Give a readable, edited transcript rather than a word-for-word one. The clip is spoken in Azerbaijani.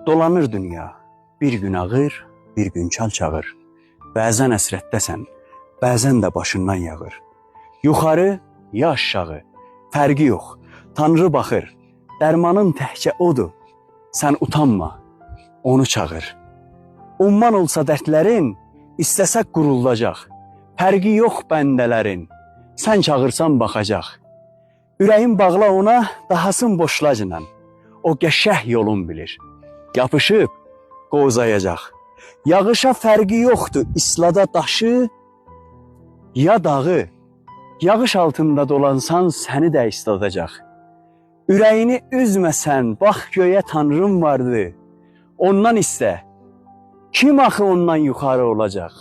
Dolanır dünya, bir gün ağır, bir gün çal çağır. Bəzən əsrətdəsən, bəzən də başından yağır. Yuxarı, ya aşağı, fərqi yox, Tanrı baxır. Dərmanın təhcə odur, sən utanma, onu çağır. Umman olsa dərdlərin, istəsək quruldacaq. Fərqi yox bəndələrin, sən çağırsan baxacaq. Ürəyin bağla ona, dahasın boşlacla. O qəşəh yolun bilir. Yapışıb qozayacaq. Yağışa fərqi yoxdur, islada daşı ya dağı. Yağış altında dolansan səni də isladacaq. Ürəyini üzməsən, bax göyə Tanrım vardı. Ondan istə. Kim axı ondan yuxarı olacaq?